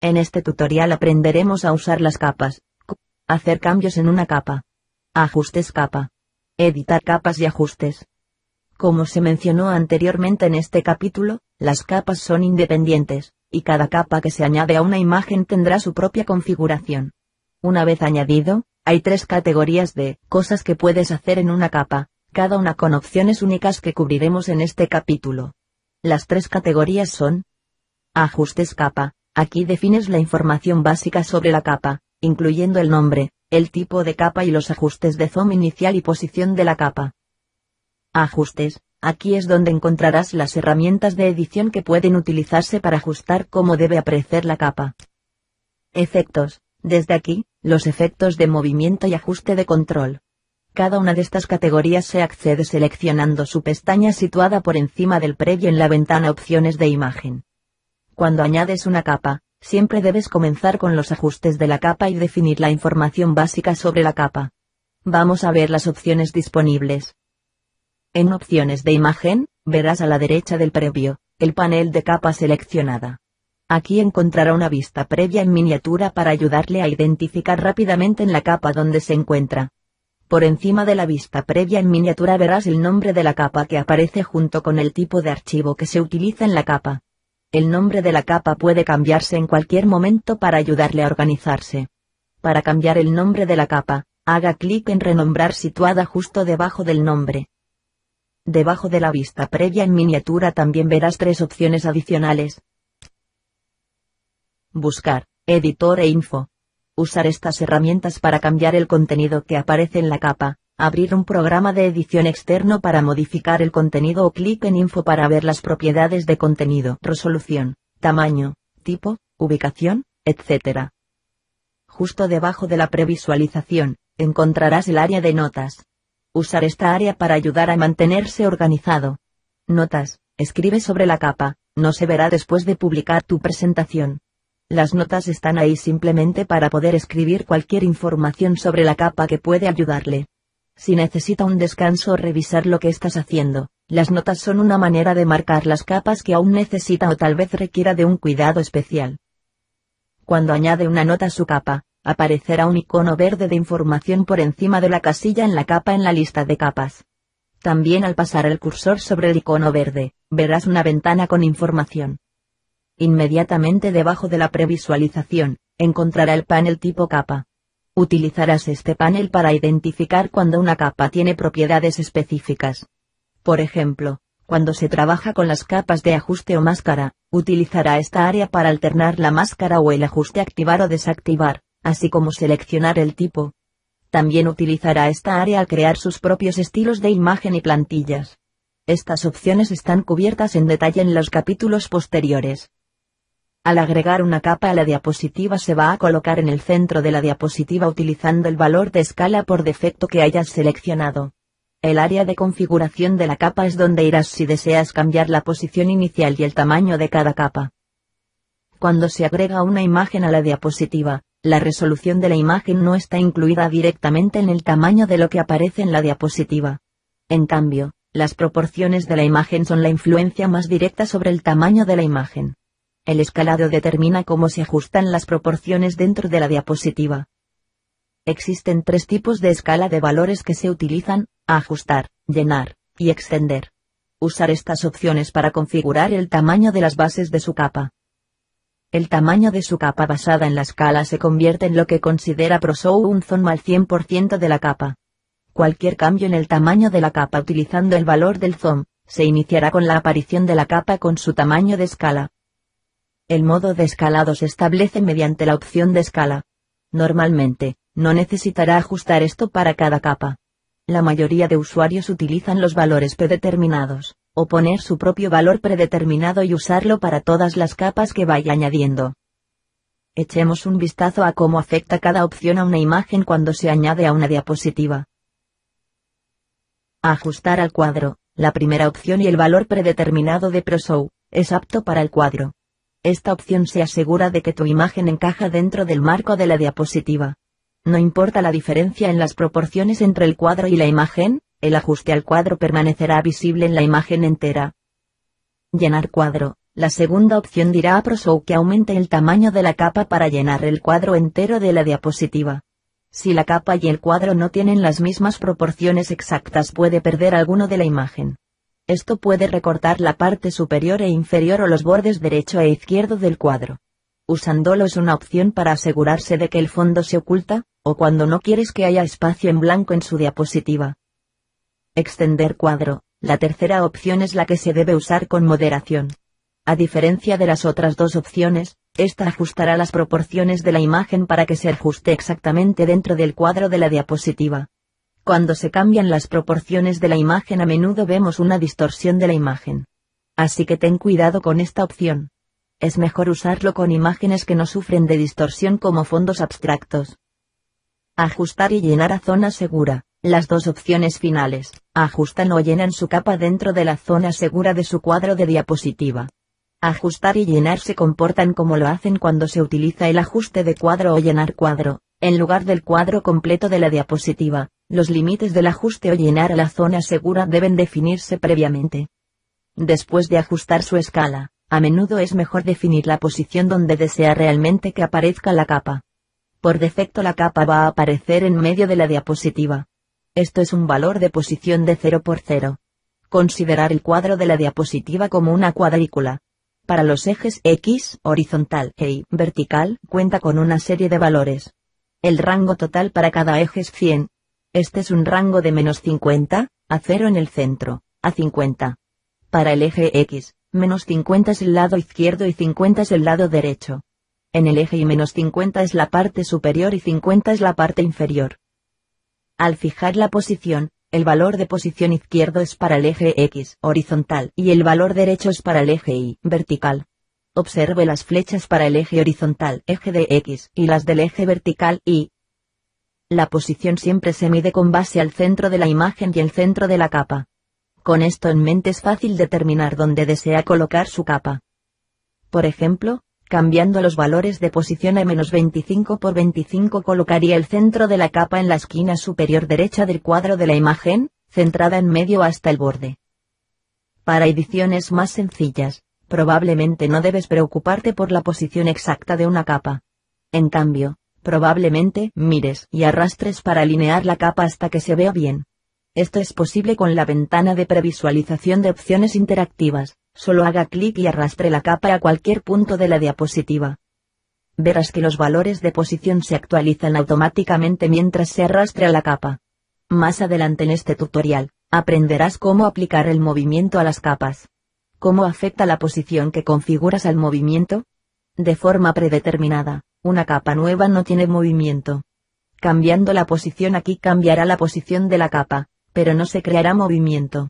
En este tutorial aprenderemos a usar las capas, hacer cambios en una capa, ajustes capa, editar capas y ajustes. Como se mencionó anteriormente en este capítulo, las capas son independientes, y cada capa que se añade a una imagen tendrá su propia configuración. Una vez añadido, hay 3 categorías de cosas que puedes hacer en una capa, cada una con opciones únicas que cubriremos en este capítulo. Las 3 categorías son: ajustes capa. Aquí defines la información básica sobre la capa, incluyendo el nombre, el tipo de capa y los ajustes de zoom inicial y posición de la capa. Ajustes. Aquí es donde encontrarás las herramientas de edición que pueden utilizarse para ajustar cómo debe aparecer la capa. Efectos. Desde aquí, los efectos de movimiento y ajuste de control. Cada una de estas categorías se accede seleccionando su pestaña situada por encima del previo en la ventana Opciones de imagen. Cuando añades una capa, siempre debes comenzar con los ajustes de la capa y definir la información básica sobre la capa. Vamos a ver las opciones disponibles. En Opciones de imagen, verás a la derecha del previo, el panel de capa seleccionada. Aquí encontrará una vista previa en miniatura para ayudarle a identificar rápidamente en la capa donde se encuentra. Por encima de la vista previa en miniatura verás el nombre de la capa que aparece junto con el tipo de archivo que se utiliza en la capa. El nombre de la capa puede cambiarse en cualquier momento para ayudarle a organizarse. Para cambiar el nombre de la capa, haga clic en Renombrar situada justo debajo del nombre. Debajo de la vista previa en miniatura también verás 3 opciones adicionales. Buscar, editor e info. Usar estas herramientas para cambiar el contenido que aparece en la capa, abrir un programa de edición externo para modificar el contenido o clic en info para ver las propiedades de contenido, resolución, tamaño, tipo, ubicación, etc. Justo debajo de la previsualización, encontrarás el área de notas. Usar esta área para ayudar a mantenerse organizado. Notas. Escribe sobre la capa, no se verá después de publicar tu presentación. Las notas están ahí simplemente para poder escribir cualquier información sobre la capa que puede ayudarle. Si necesita un descanso o revisar lo que estás haciendo, las notas son una manera de marcar las capas que aún necesita o tal vez requiera de un cuidado especial. Cuando añade una nota a su capa, aparecerá un icono verde de información por encima de la casilla en la capa en la lista de capas. También al pasar el cursor sobre el icono verde, verás una ventana con información. Inmediatamente debajo de la previsualización, encontrará el panel tipo capa. Utilizarás este panel para identificar cuando una capa tiene propiedades específicas. Por ejemplo, cuando se trabaja con las capas de ajuste o máscara, utilizará esta área para alternar la máscara o el ajuste activar o desactivar, así como seleccionar el tipo. También utilizará esta área al crear sus propios estilos de imagen y plantillas. Estas opciones están cubiertas en detalle en los capítulos posteriores. Al agregar una capa a la diapositiva se va a colocar en el centro de la diapositiva utilizando el valor de escala por defecto que hayas seleccionado. El área de configuración de la capa es donde irás si deseas cambiar la posición inicial y el tamaño de cada capa. Cuando se agrega una imagen a la diapositiva, la resolución de la imagen no está incluida directamente en el tamaño de lo que aparece en la diapositiva. En cambio, las proporciones de la imagen son la influencia más directa sobre el tamaño de la imagen. El escalado determina cómo se ajustan las proporciones dentro de la diapositiva. Existen 3 tipos de escala de valores que se utilizan: ajustar, llenar, y extender. Usar estas opciones para configurar el tamaño de las bases de su capa. El tamaño de su capa basada en la escala se convierte en lo que considera ProShow un zoom al 100% de la capa. Cualquier cambio en el tamaño de la capa utilizando el valor del zoom, se iniciará con la aparición de la capa con su tamaño de escala. El modo de escalado se establece mediante la opción de escala. Normalmente, no necesitará ajustar esto para cada capa. La mayoría de usuarios utilizan los valores predeterminados, o poner su propio valor predeterminado y usarlo para todas las capas que vaya añadiendo. Echemos un vistazo a cómo afecta cada opción a una imagen cuando se añade a una diapositiva. Ajustar al cuadro. La primera opción y el valor predeterminado de ProShow, es apto para el cuadro. Esta opción se asegura de que tu imagen encaja dentro del marco de la diapositiva. No importa la diferencia en las proporciones entre el cuadro y la imagen, el ajuste al cuadro permanecerá visible en la imagen entera. Llenar cuadro. La segunda opción dirá a ProShow que aumente el tamaño de la capa para llenar el cuadro entero de la diapositiva. Si la capa y el cuadro no tienen las mismas proporciones exactas, puede perder alguno de la imagen. Esto puede recortar la parte superior e inferior o los bordes derecho e izquierdo del cuadro. Usándolo es una opción para asegurarse de que el fondo se oculta, o cuando no quieres que haya espacio en blanco en su diapositiva. Extender cuadro. La tercera opción es la que se debe usar con moderación. A diferencia de las otras dos opciones, esta ajustará las proporciones de la imagen para que se ajuste exactamente dentro del cuadro de la diapositiva. Cuando se cambian las proporciones de la imagen, a menudo vemos una distorsión de la imagen. Así que ten cuidado con esta opción. Es mejor usarlo con imágenes que no sufren de distorsión como fondos abstractos. Ajustar y llenar a zona segura. Las dos opciones finales, ajustan o llenan su capa dentro de la zona segura de su cuadro de diapositiva. Ajustar y llenar se comportan como lo hacen cuando se utiliza el ajuste de cuadro o llenar cuadro, en lugar del cuadro completo de la diapositiva. Los límites del ajuste o llenar a la zona segura deben definirse previamente. Después de ajustar su escala, a menudo es mejor definir la posición donde desea realmente que aparezca la capa. Por defecto la capa va a aparecer en medio de la diapositiva. Esto es un valor de posición de 0 por 0. Considerar el cuadro de la diapositiva como una cuadrícula. Para los ejes X, horizontal, e Y, vertical, cuenta con una serie de valores. El rango total para cada eje es 100. Este es un rango de -50, a 0 en el centro, a 50. Para el eje X, -50 es el lado izquierdo y 50 es el lado derecho. En el eje Y -50 es la parte superior y 50 es la parte inferior. Al fijar la posición, el valor de posición izquierdo es para el eje X, horizontal, y el valor derecho es para el eje Y, vertical. Observe las flechas para el eje horizontal, eje de X, y las del eje vertical, Y. La posición siempre se mide con base al centro de la imagen y el centro de la capa. Con esto en mente es fácil determinar dónde desea colocar su capa. Por ejemplo, cambiando los valores de posición a -25 por 25 colocaría el centro de la capa en la esquina superior derecha del cuadro de la imagen, centrada en medio hasta el borde. Para ediciones más sencillas, probablemente no debes preocuparte por la posición exacta de una capa. En cambio, probablemente mires y arrastres para alinear la capa hasta que se vea bien. Esto es posible con la ventana de previsualización de opciones interactivas. Solo haga clic y arrastre la capa a cualquier punto de la diapositiva. Verás que los valores de posición se actualizan automáticamente mientras se arrastra la capa. Más adelante en este tutorial, aprenderás cómo aplicar el movimiento a las capas. ¿Cómo afecta la posición que configuras al movimiento? De forma predeterminada, una capa nueva no tiene movimiento. Cambiando la posición aquí cambiará la posición de la capa, pero no se creará movimiento.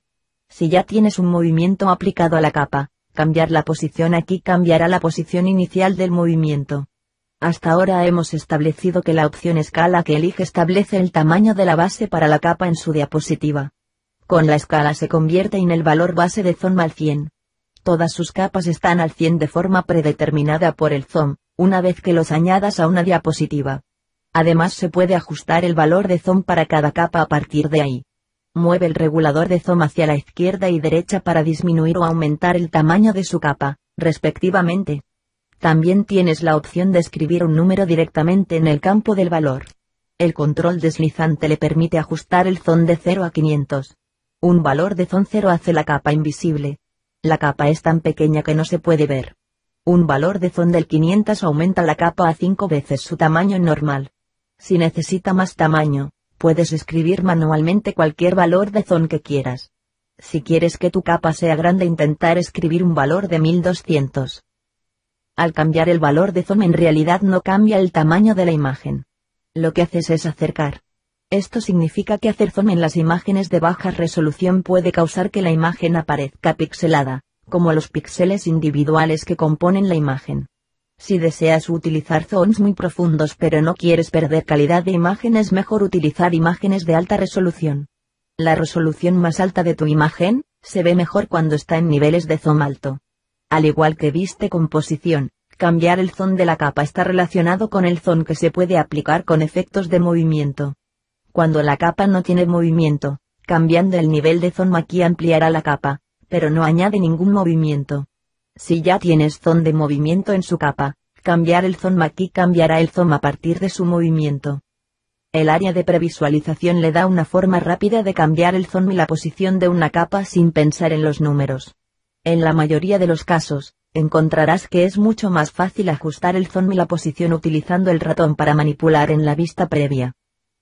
Si ya tienes un movimiento aplicado a la capa, cambiar la posición aquí cambiará la posición inicial del movimiento. Hasta ahora hemos establecido que la opción escala que elige establece el tamaño de la base para la capa en su diapositiva. Con la escala se convierte en el valor base de zoom al 100. Todas sus capas están al 100 de forma predeterminada por el zoom, una vez que los añadas a una diapositiva. Además se puede ajustar el valor de zoom para cada capa a partir de ahí. Mueve el regulador de zoom hacia la izquierda y derecha para disminuir o aumentar el tamaño de su capa, respectivamente. También tienes la opción de escribir un número directamente en el campo del valor. El control deslizante le permite ajustar el zoom de 0 a 500. Un valor de zoom 0 hace la capa invisible. La capa es tan pequeña que no se puede ver. Un valor de zoom del 500 aumenta la capa a 5 veces su tamaño normal. Si necesita más tamaño, puedes escribir manualmente cualquier valor de zoom que quieras. Si quieres que tu capa sea grande, intentar escribir un valor de 1200. Al cambiar el valor de zoom en realidad no cambia el tamaño de la imagen. Lo que haces es acercar. Esto significa que hacer zoom en las imágenes de baja resolución puede causar que la imagen aparezca pixelada, como los píxeles individuales que componen la imagen. Si deseas utilizar zooms muy profundos pero no quieres perder calidad de imagen, es mejor utilizar imágenes de alta resolución. La resolución más alta de tu imagen se ve mejor cuando está en niveles de zoom alto. Al igual que viste composición, cambiar el zoom de la capa está relacionado con el zoom que se puede aplicar con efectos de movimiento. Cuando la capa no tiene movimiento, cambiando el nivel de zoom aquí ampliará la capa, pero no añade ningún movimiento. Si ya tienes zoom de movimiento en su capa, cambiar el zoom aquí cambiará el zoom a partir de su movimiento. El área de previsualización le da una forma rápida de cambiar el zoom y la posición de una capa sin pensar en los números. En la mayoría de los casos, encontrarás que es mucho más fácil ajustar el zoom y la posición utilizando el ratón para manipular en la vista previa.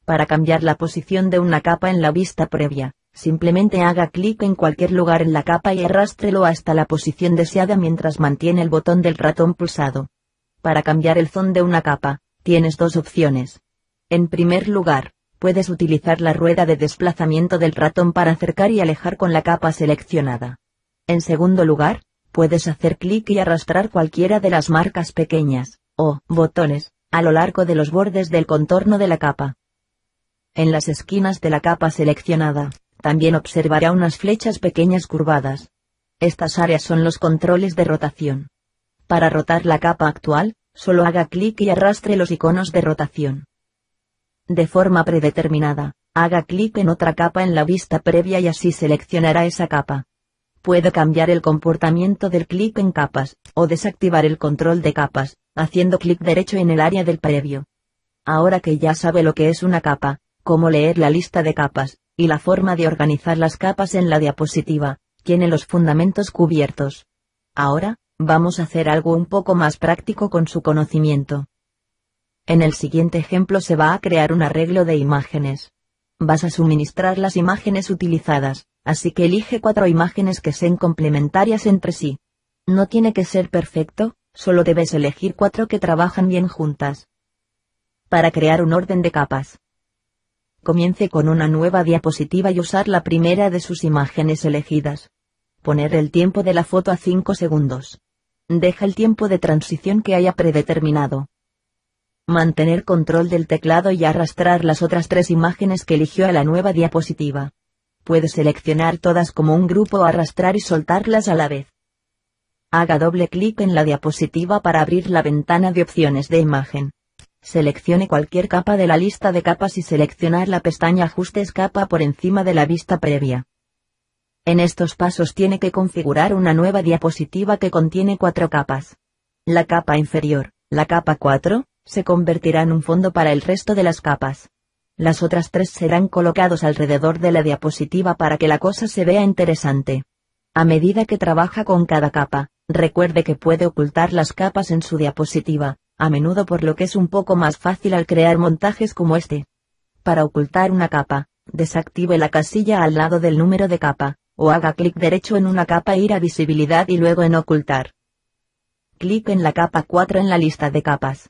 Para cambiar la posición de una capa en la vista previa, simplemente haga clic en cualquier lugar en la capa y arrástrelo hasta la posición deseada mientras mantiene el botón del ratón pulsado. Para cambiar el zoom de una capa, tienes dos opciones. En primer lugar, puedes utilizar la rueda de desplazamiento del ratón para acercar y alejar con la capa seleccionada. En segundo lugar, puedes hacer clic y arrastrar cualquiera de las marcas pequeñas, o botones, a lo largo de los bordes del contorno de la capa. En las esquinas de la capa seleccionada, también observará unas flechas pequeñas curvadas. Estas áreas son los controles de rotación. Para rotar la capa actual, solo haga clic y arrastre los iconos de rotación. De forma predeterminada, haga clic en otra capa en la vista previa y así seleccionará esa capa. Puede cambiar el comportamiento del clic en capas, o desactivar el control de capas, haciendo clic derecho en el área del previo. Ahora que ya sabe lo que es una capa, cómo leer la lista de capas, y la forma de organizar las capas en la diapositiva, tiene los fundamentos cubiertos. Ahora, vamos a hacer algo un poco más práctico con su conocimiento. En el siguiente ejemplo se va a crear un arreglo de imágenes. Vas a suministrar las imágenes utilizadas, así que elige 4 imágenes que sean complementarias entre sí. No tiene que ser perfecto, solo debes elegir 4 que trabajan bien juntas. Para crear un orden de capas, comience con una nueva diapositiva y usar la primera de sus imágenes elegidas. Poner el tiempo de la foto a 5 segundos. Deja el tiempo de transición que haya predeterminado. Mantener control del teclado y arrastrar las otras 3 imágenes que eligió a la nueva diapositiva. Puede seleccionar todas como un grupo o arrastrar y soltarlas a la vez. Haga doble clic en la diapositiva para abrir la ventana de opciones de imagen. Seleccione cualquier capa de la lista de capas y seleccionar la pestaña Ajustes capa por encima de la vista previa. En estos pasos tiene que configurar una nueva diapositiva que contiene 4 capas. La capa inferior, la capa 4, se convertirá en un fondo para el resto de las capas. Las otras 3 serán colocados alrededor de la diapositiva para que la cosa se vea interesante. A medida que trabaja con cada capa, recuerde que puede ocultar las capas en su diapositiva, a menudo por lo que es un poco más fácil al crear montajes como este. Para ocultar una capa, desactive la casilla al lado del número de capa, o haga clic derecho en una capa e ir a visibilidad y luego en ocultar. Clic en la capa 4 en la lista de capas.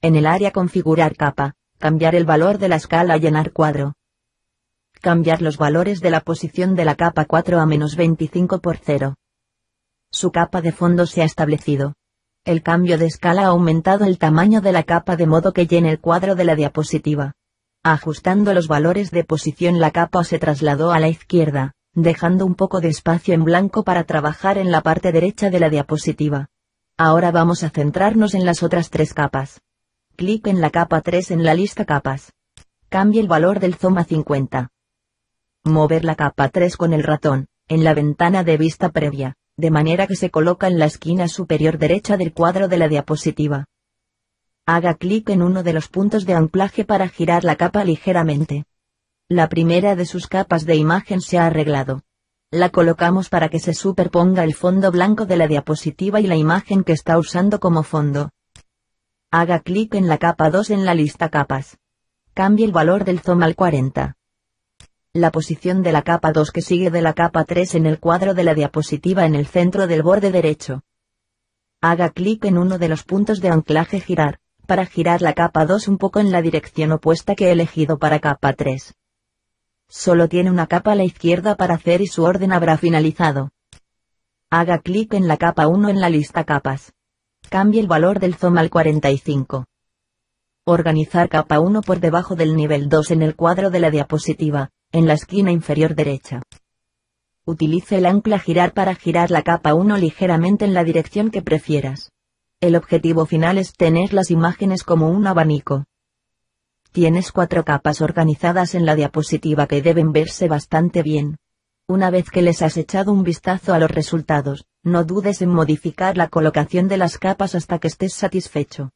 En el área configurar capa, cambiar el valor de la escala llenar cuadro. Cambiar los valores de la posición de la capa 4 a -25 por 0. Su capa de fondo se ha establecido. El cambio de escala ha aumentado el tamaño de la capa de modo que llene el cuadro de la diapositiva. Ajustando los valores de posición la capa se trasladó a la izquierda, dejando un poco de espacio en blanco para trabajar en la parte derecha de la diapositiva. Ahora vamos a centrarnos en las otras 3 capas. Clic en la capa 3 en la lista capas. Cambie el valor del zoom a 50. Mover la capa 3 con el ratón, en la ventana de vista previa, de manera que se coloca en la esquina superior derecha del cuadro de la diapositiva. Haga clic en uno de los puntos de anclaje para girar la capa ligeramente. La primera de sus capas de imagen se ha arreglado. La colocamos para que se superponga el fondo blanco de la diapositiva y la imagen que está usando como fondo. Haga clic en la capa 2 en la lista capas. Cambie el valor del zoom al 40. La posición de la capa 2 que sigue de la capa 3 en el cuadro de la diapositiva en el centro del borde derecho. Haga clic en uno de los puntos de anclaje girar, para girar la capa 2 un poco en la dirección opuesta que he elegido para capa 3. Solo tiene una capa a la izquierda para hacer y su orden habrá finalizado. Haga clic en la capa 1 en la lista capas. Cambie el valor del zoom al 45. Organizar capa 1 por debajo del nivel 2 en el cuadro de la diapositiva, en la esquina inferior derecha. Utilice el ancla girar para girar la capa 1 ligeramente en la dirección que prefieras. El objetivo final es tener las imágenes como un abanico. Tienes 4 capas organizadas en la diapositiva que deben verse bastante bien. Una vez que les has echado un vistazo a los resultados, No dudes en modificar la colocación de las capas hasta que estés satisfecho.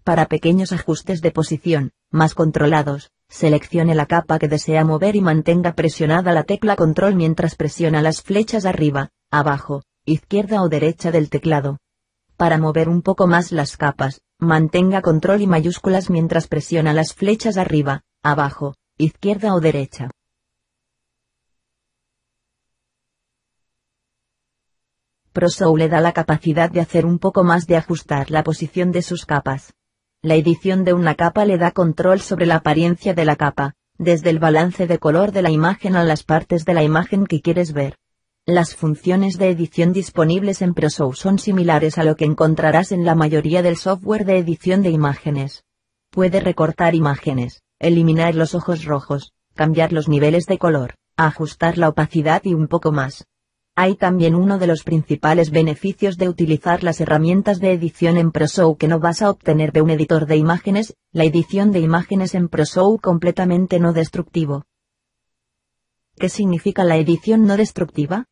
Para pequeños ajustes de posición, más controlados, seleccione la capa que desea mover y mantenga presionada la tecla control mientras presiona las flechas arriba, abajo, izquierda o derecha del teclado. Para mover un poco más las capas, mantenga control y mayúsculas mientras presiona las flechas arriba, abajo, izquierda o derecha. ProShow le da la capacidad de hacer un poco más de ajustar la posición de sus capas. La edición de una capa le da control sobre la apariencia de la capa, desde el balance de color de la imagen a las partes de la imagen que quieres ver. Las funciones de edición disponibles en ProShow son similares a lo que encontrarás en la mayoría del software de edición de imágenes. Puede recortar imágenes, eliminar los ojos rojos, cambiar los niveles de color, ajustar la opacidad y un poco más. Hay también uno de los principales beneficios de utilizar las herramientas de edición en ProShow que no vas a obtener de un editor de imágenes, la edición de imágenes en ProShow completamente no destructivo. ¿Qué significa la edición no destructiva?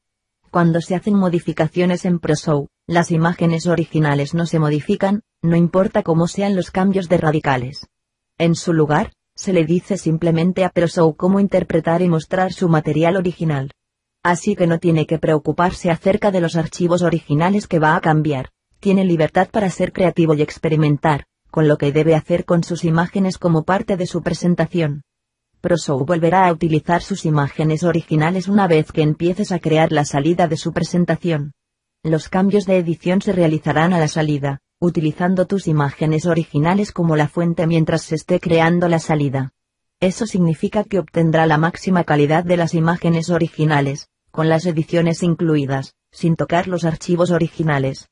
Cuando se hacen modificaciones en ProShow, las imágenes originales no se modifican, no importa cómo sean los cambios de radicales. En su lugar, se le dice simplemente a ProShow cómo interpretar y mostrar su material original. Así que no tiene que preocuparse acerca de los archivos originales que va a cambiar, tiene libertad para ser creativo y experimentar, con lo que debe hacer con sus imágenes como parte de su presentación. ProShow volverá a utilizar sus imágenes originales una vez que empieces a crear la salida de su presentación. Los cambios de edición se realizarán a la salida, utilizando tus imágenes originales como la fuente mientras se esté creando la salida. Eso significa que obtendrá la máxima calidad de las imágenes originales, con las ediciones incluidas, sin tocar los archivos originales.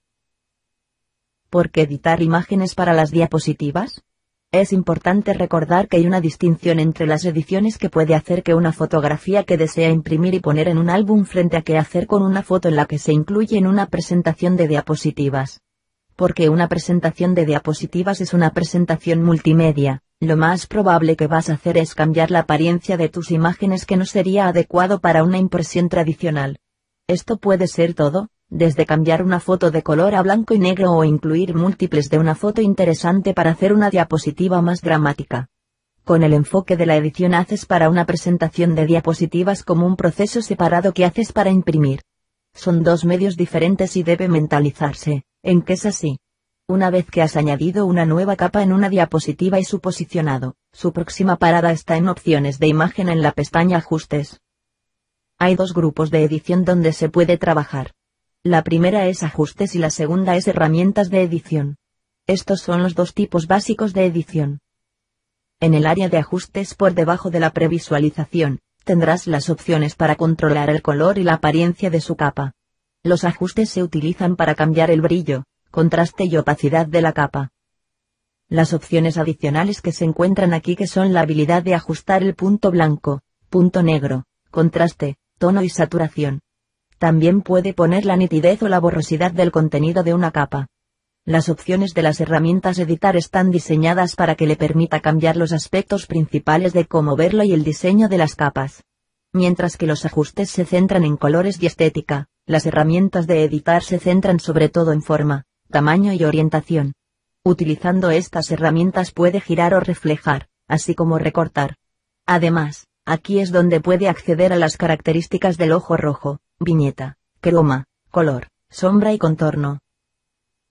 ¿Por qué editar imágenes para las diapositivas? Es importante recordar que hay una distinción entre las ediciones que puede hacer que una fotografía que desea imprimir y poner en un álbum frente a qué hacer con una foto en la que se incluye en una presentación de diapositivas. Porque una presentación de diapositivas es una presentación multimedia, lo más probable que vas a hacer es cambiar la apariencia de tus imágenes que no sería adecuado para una impresión tradicional. Esto puede ser todo, desde cambiar una foto de color a blanco y negro o incluir múltiples de una foto interesante para hacer una diapositiva más dramática. Con el enfoque de la edición haces para una presentación de diapositivas como un proceso separado que haces para imprimir. Son dos medios diferentes y debe mentalizarse, en que es así. Una vez que has añadido una nueva capa en una diapositiva y su posicionado, su próxima parada está en opciones de imagen en la pestaña Ajustes. Hay dos grupos de edición donde se puede trabajar. La primera es Ajustes y la segunda es Herramientas de edición. Estos son los dos tipos básicos de edición. En el área de Ajustes por debajo de la previsualización, tendrás las opciones para controlar el color y la apariencia de su capa. Los ajustes se utilizan para cambiar el brillo, contraste y opacidad de la capa. Las opciones adicionales que se encuentran aquí que son la habilidad de ajustar el punto blanco, punto negro, contraste, tono y saturación. También puede poner la nitidez o la borrosidad del contenido de una capa. Las opciones de las herramientas editar están diseñadas para que le permita cambiar los aspectos principales de cómo verlo y el diseño de las capas. Mientras que los ajustes se centran en colores y estética, las herramientas de editar se centran sobre todo en forma, tamaño y orientación. Utilizando estas herramientas puede girar o reflejar, así como recortar. Además, aquí es donde puede acceder a las características del ojo rojo, viñeta, croma, color, sombra y contorno.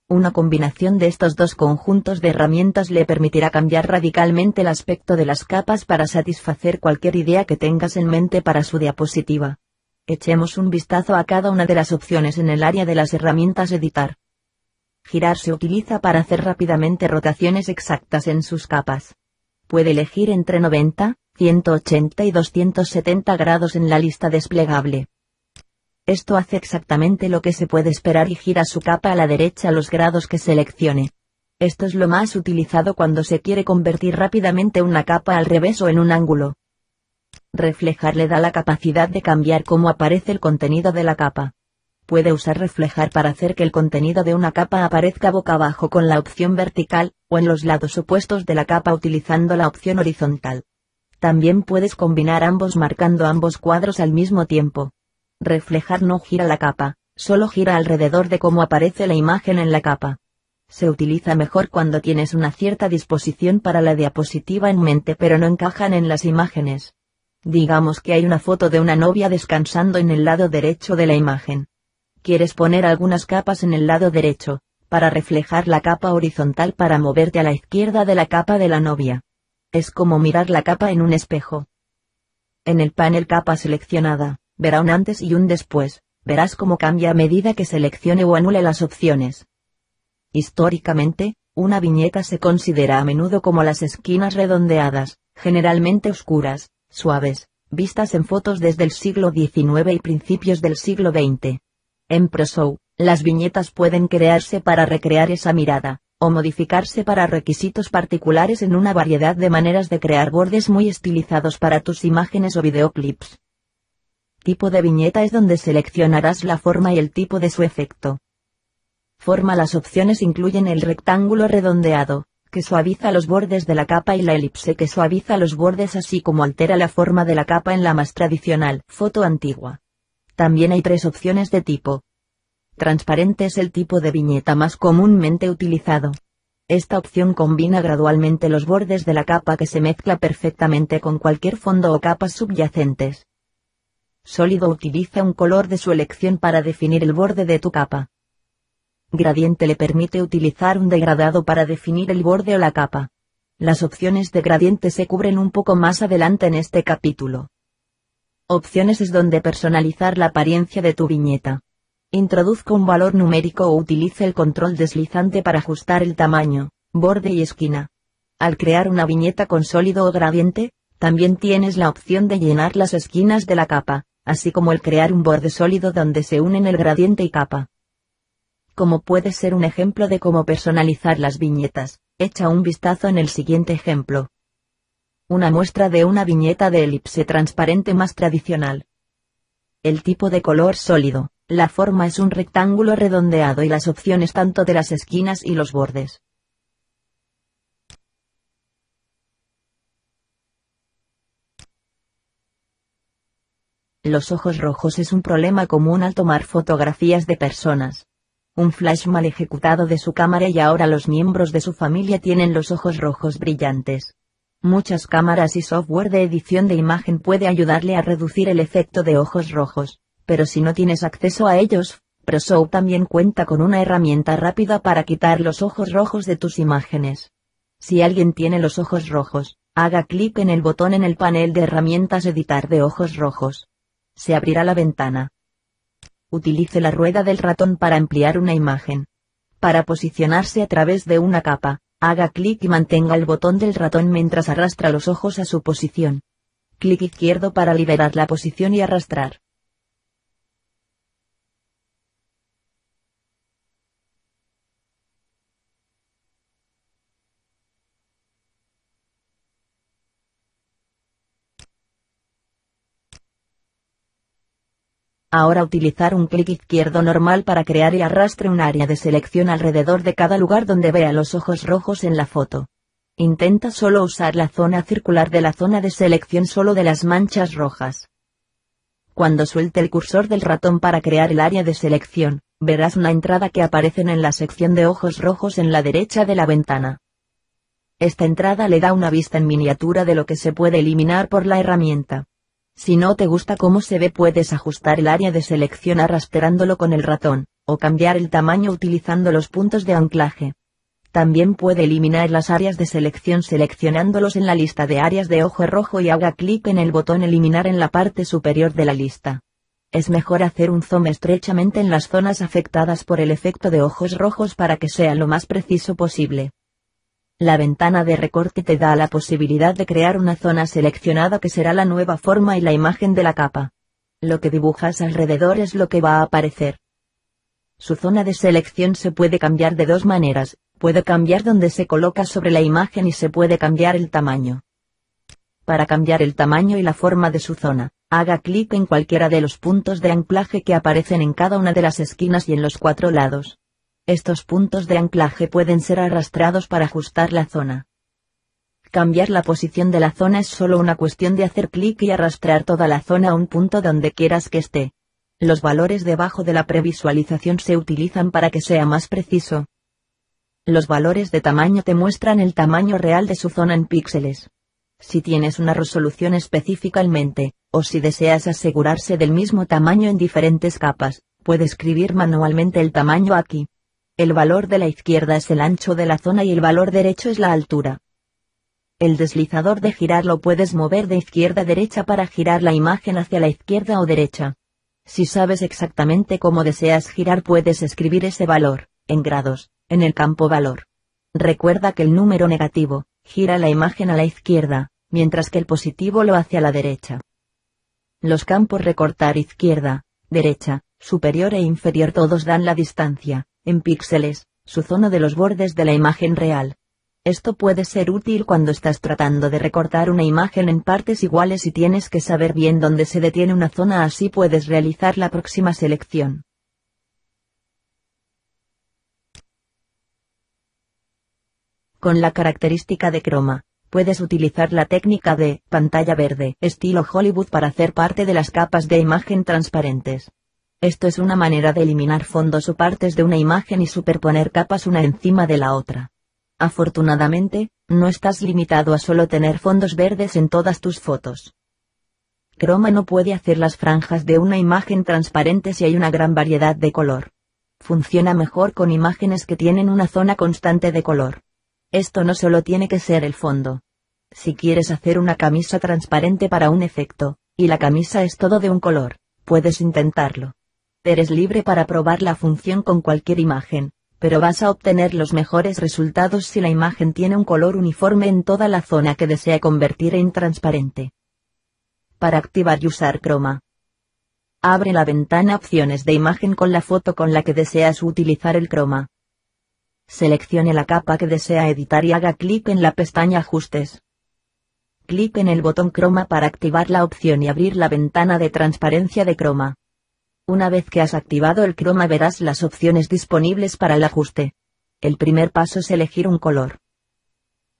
Una combinación de estos dos conjuntos de herramientas le permitirá cambiar radicalmente el aspecto de las capas para satisfacer cualquier idea que tengas en mente para su diapositiva. Echemos un vistazo a cada una de las opciones en el área de las herramientas editar. Girar se utiliza para hacer rápidamente rotaciones exactas en sus capas. Puede elegir entre 90, 180 y 270 grados en la lista desplegable. Esto hace exactamente lo que se puede esperar y gira su capa a la derecha a los grados que seleccione. Esto es lo más utilizado cuando se quiere convertir rápidamente una capa al revés o en un ángulo. Reflejar le da la capacidad de cambiar cómo aparece el contenido de la capa. Puede usar reflejar para hacer que el contenido de una capa aparezca boca abajo con la opción vertical, o en los lados opuestos de la capa utilizando la opción horizontal. También puedes combinar ambos marcando ambos cuadros al mismo tiempo. Reflejar no gira la capa, Solo gira alrededor de cómo aparece la imagen en la capa. Se utiliza mejor cuando tienes una cierta disposición para la diapositiva en mente pero no encajan en las imágenes. Digamos que hay una foto de una novia descansando en el lado derecho de la imagen. Quieres poner algunas capas en el lado derecho, para reflejar la capa horizontal para moverte a la izquierda de la capa de la novia. Es como mirar la capa en un espejo. En el panel capa seleccionada, verá un antes y un después, verás cómo cambia a medida que seleccione o anule las opciones. Históricamente, una viñeta se considera a menudo como las esquinas redondeadas, generalmente oscuras, suaves, vistas en fotos desde el siglo XIX y principios del siglo XX. En ProShow, las viñetas pueden crearse para recrear esa mirada, o modificarse para requisitos particulares en una variedad de maneras de crear bordes muy estilizados para tus imágenes o videoclips. Tipo de viñeta es donde seleccionarás la forma y el tipo de su efecto. Forma. Las opciones incluyen el rectángulo redondeado, que suaviza los bordes de la capa, y la elipse, que suaviza los bordes así como altera la forma de la capa en la más tradicional foto antigua. También hay 3 opciones de tipo. Transparente es el tipo de viñeta más comúnmente utilizado. Esta opción combina gradualmente los bordes de la capa que se mezcla perfectamente con cualquier fondo o capas subyacentes. Sólido utiliza un color de su elección para definir el borde de tu capa. Gradiente le permite utilizar un degradado para definir el borde o la capa. Las opciones de gradiente se cubren un poco más adelante en este capítulo. Opciones es donde personalizar la apariencia de tu viñeta. Introduzca un valor numérico o utilice el control deslizante para ajustar el tamaño, borde y esquina. Al crear una viñeta con sólido o gradiente, también tienes la opción de llenar las esquinas de la capa, así como el crear un borde sólido donde se unen el gradiente y capa. Como puede ser un ejemplo de cómo personalizar las viñetas, echa un vistazo en el siguiente ejemplo. Una muestra de una viñeta de elipse transparente más tradicional. El tipo de color sólido, la forma es un rectángulo redondeado y las opciones tanto de las esquinas y los bordes. Los ojos rojos es un problema común al tomar fotografías de personas. Un flash mal ejecutado de su cámara y ahora los miembros de su familia tienen los ojos rojos brillantes. Muchas cámaras y software de edición de imagen puede ayudarle a reducir el efecto de ojos rojos, pero si no tienes acceso a ellos, ProShow también cuenta con una herramienta rápida para quitar los ojos rojos de tus imágenes. Si alguien tiene los ojos rojos, haga clic en el botón en el panel de herramientas Editar de ojos rojos. Se abrirá la ventana. Utilice la rueda del ratón para ampliar una imagen. Para posicionarse a través de una capa, haga clic y mantenga el botón del ratón mientras arrastra los ojos a su posición. Clic izquierdo para liberar la posición y arrastrar. Ahora utilizar un clic izquierdo normal para crear y arrastre un área de selección alrededor de cada lugar donde vea los ojos rojos en la foto. Intenta solo usar la zona circular de la zona de selección, solo de las manchas rojas. Cuando suelte el cursor del ratón para crear el área de selección, verás una entrada que aparece en la sección de ojos rojos en la derecha de la ventana. Esta entrada le da una vista en miniatura de lo que se puede eliminar por la herramienta. Si no te gusta cómo se ve, puedes ajustar el área de selección arrastrándolo con el ratón, o cambiar el tamaño utilizando los puntos de anclaje. También puede eliminar las áreas de selección seleccionándolos en la lista de áreas de ojo rojo y haga clic en el botón Eliminar en la parte superior de la lista. Es mejor hacer un zoom estrechamente en las zonas afectadas por el efecto de ojos rojos para que sea lo más preciso posible. La ventana de recorte te da la posibilidad de crear una zona seleccionada que será la nueva forma y la imagen de la capa. Lo que dibujas alrededor es lo que va a aparecer. Su zona de selección se puede cambiar de 2 maneras, puede cambiar donde se coloca sobre la imagen y se puede cambiar el tamaño. Para cambiar el tamaño y la forma de su zona, haga clic en cualquiera de los puntos de anclaje que aparecen en cada una de las esquinas y en los 4 lados. Estos puntos de anclaje pueden ser arrastrados para ajustar la zona. Cambiar la posición de la zona es solo una cuestión de hacer clic y arrastrar toda la zona a un punto donde quieras que esté. Los valores debajo de la previsualización se utilizan para que sea más preciso. Los valores de tamaño te muestran el tamaño real de su zona en píxeles. Si tienes una resolución específica en mente, o si deseas asegurarse del mismo tamaño en diferentes capas, puede escribir manualmente el tamaño aquí. El valor de la izquierda es el ancho de la zona y el valor derecho es la altura. El deslizador de girar lo puedes mover de izquierda a derecha para girar la imagen hacia la izquierda o derecha. Si sabes exactamente cómo deseas girar, puedes escribir ese valor, en grados, en el campo valor. Recuerda que el número negativo gira la imagen a la izquierda, mientras que el positivo lo hace a la derecha. Los campos recortar izquierda, derecha, superior e inferior todos dan la distancia, en píxeles, su zona de los bordes de la imagen real. Esto puede ser útil cuando estás tratando de recortar una imagen en partes iguales y tienes que saber bien dónde se detiene una zona, así puedes realizar la próxima selección. Con la característica de croma, puedes utilizar la técnica de pantalla verde estilo Hollywood para hacer parte de las capas de imagen transparentes. Esto es una manera de eliminar fondos o partes de una imagen y superponer capas una encima de la otra. Afortunadamente, no estás limitado a solo tener fondos verdes en todas tus fotos. Croma no puede hacer las franjas de una imagen transparente si hay una gran variedad de color. Funciona mejor con imágenes que tienen una zona constante de color. Esto no solo tiene que ser el fondo. Si quieres hacer una camisa transparente para un efecto, y la camisa es todo de un color, puedes intentarlo. Eres libre para probar la función con cualquier imagen, pero vas a obtener los mejores resultados si la imagen tiene un color uniforme en toda la zona que desea convertir en transparente. Para activar y usar croma. Abre la ventana Opciones de imagen con la foto con la que deseas utilizar el croma. Seleccione la capa que desea editar y haga clic en la pestaña Ajustes. Clic en el botón croma para activar la opción y abrir la ventana de transparencia de croma. Una vez que has activado el croma verás las opciones disponibles para el ajuste. El primer paso es elegir un color.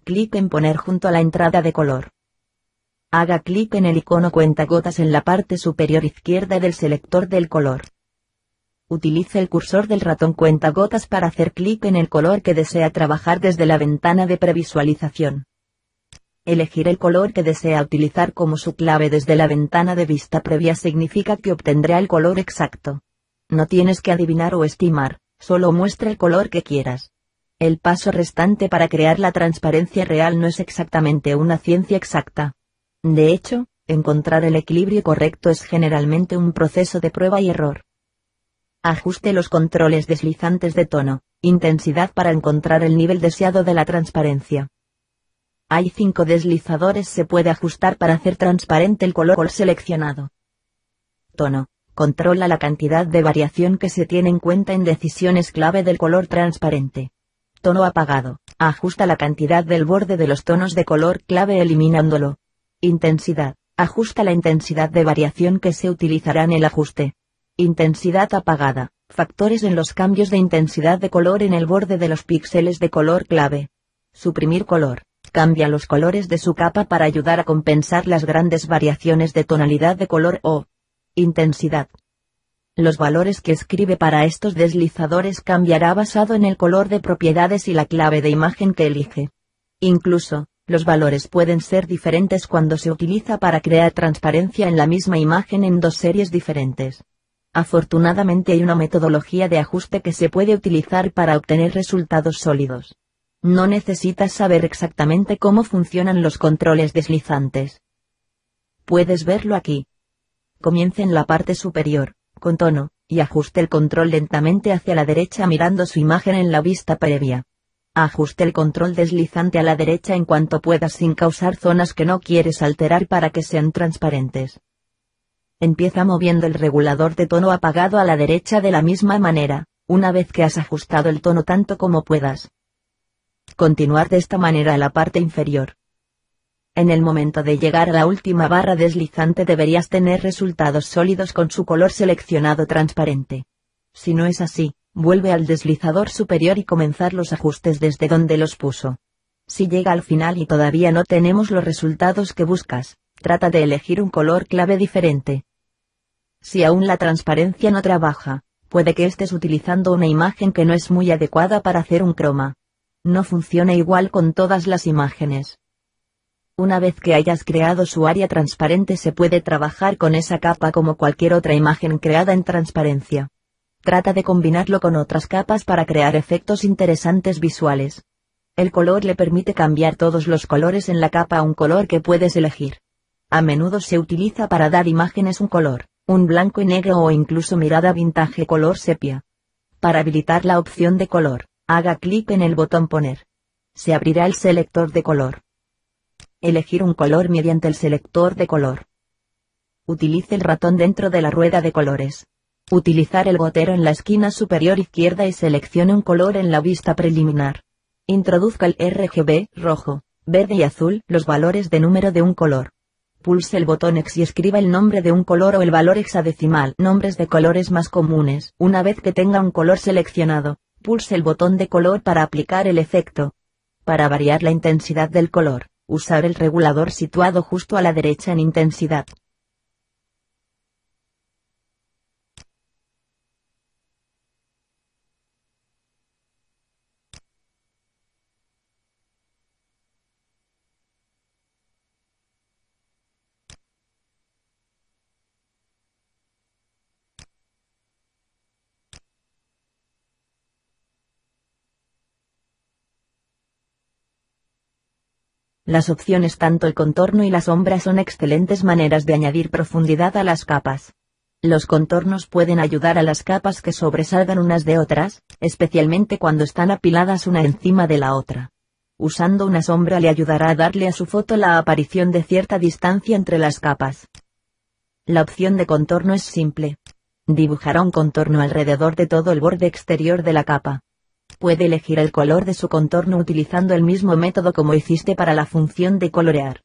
Clic en Poner junto a la entrada de color. Haga clic en el icono cuentagotas en la parte superior izquierda del selector del color. Utilice el cursor del ratón cuentagotas para hacer clic en el color que desea trabajar desde la ventana de previsualización. Elegir el color que desea utilizar como su clave desde la ventana de vista previa significa que obtendrá el color exacto. No tienes que adivinar o estimar, solo muestra el color que quieras. El paso restante para crear la transparencia real no es exactamente una ciencia exacta. De hecho, encontrar el equilibrio correcto es generalmente un proceso de prueba y error. Ajuste los controles deslizantes de tono, intensidad para encontrar el nivel deseado de la transparencia. Hay 5 deslizadores se puede ajustar para hacer transparente el color seleccionado. Tono. Controla la cantidad de variación que se tiene en cuenta en decisiones clave del color transparente. Tono apagado. Ajusta la cantidad del borde de los tonos de color clave eliminándolo. Intensidad. Ajusta la intensidad de variación que se utilizará en el ajuste. Intensidad apagada. Factores en los cambios de intensidad de color en el borde de los píxeles de color clave. Suprimir color. Cambia los colores de su capa para ayudar a compensar las grandes variaciones de tonalidad de color o intensidad. Los valores que escribe para estos deslizadores cambiará basado en el color de propiedades y la clave de imagen que elige. Incluso, los valores pueden ser diferentes cuando se utiliza para crear transparencia en la misma imagen en 2 series diferentes. Afortunadamente hay una metodología de ajuste que se puede utilizar para obtener resultados sólidos. No necesitas saber exactamente cómo funcionan los controles deslizantes. Puedes verlo aquí. Comience en la parte superior, con tono, y ajuste el control lentamente hacia la derecha mirando su imagen en la vista previa. Ajuste el control deslizante a la derecha en cuanto puedas sin causar zonas que no quieres alterar para que sean transparentes. Empieza moviendo el regulador de tono apagado a la derecha de la misma manera, una vez que has ajustado el tono tanto como puedas. Continuar de esta manera a la parte inferior. En el momento de llegar a la última barra deslizante deberías tener resultados sólidos con su color seleccionado transparente. Si no es así, vuelve al deslizador superior y comenzar los ajustes desde donde los puso. Si llega al final y todavía no tenemos los resultados que buscas, trata de elegir un color clave diferente. Si aún la transparencia no trabaja, puede que estés utilizando una imagen que no es muy adecuada para hacer un croma. No funciona igual con todas las imágenes. Una vez que hayas creado su área transparente se puede trabajar con esa capa como cualquier otra imagen creada en transparencia. Trata de combinarlo con otras capas para crear efectos interesantes visuales. El color le permite cambiar todos los colores en la capa a un color que puedes elegir. A menudo se utiliza para dar imágenes un color, un blanco y negro o incluso mirada vintage color sepia. Para habilitar la opción de color, haga clic en el botón Poner. Se abrirá el selector de color. Elegir un color mediante el selector de color. Utilice el ratón dentro de la rueda de colores. Utilizar el gotero en la esquina superior izquierda y seleccione un color en la vista preliminar. Introduzca el RGB, rojo, verde y azul, los valores de número de un color. Pulse el botón X y escriba el nombre de un color o el valor hexadecimal, nombres de colores más comunes. Una vez que tenga un color seleccionado, pulse el botón de color para aplicar el efecto. Para variar la intensidad del color, usar el regulador situado justo a la derecha en intensidad. Las opciones tanto el contorno y la sombra son excelentes maneras de añadir profundidad a las capas. Los contornos pueden ayudar a las capas que sobresalgan unas de otras, especialmente cuando están apiladas una encima de la otra. Usando una sombra le ayudará a darle a su foto la aparición de cierta distancia entre las capas. La opción de contorno es simple. Dibujará un contorno alrededor de todo el borde exterior de la capa. Puede elegir el color de su contorno utilizando el mismo método como hiciste para la función de colorear.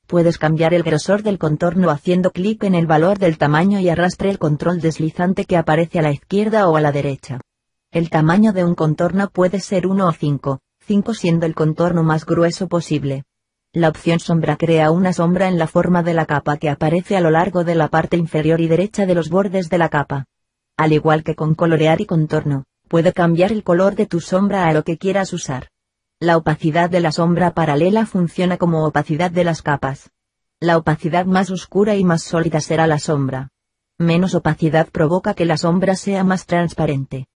Puedes cambiar el grosor del contorno haciendo clic en el valor del tamaño y arrastre el control deslizante que aparece a la izquierda o a la derecha. El tamaño de un contorno puede ser 1 o 5 siendo el contorno más grueso posible. La opción sombra crea una sombra en la forma de la capa que aparece a lo largo de la parte inferior y derecha de los bordes de la capa. Al igual que con colorear y contorno, puede cambiar el color de tu sombra a lo que quieras usar. La opacidad de la sombra paralela funciona como opacidad de las capas. La opacidad más oscura y más sólida será la sombra. Menos opacidad provoca que la sombra sea más transparente.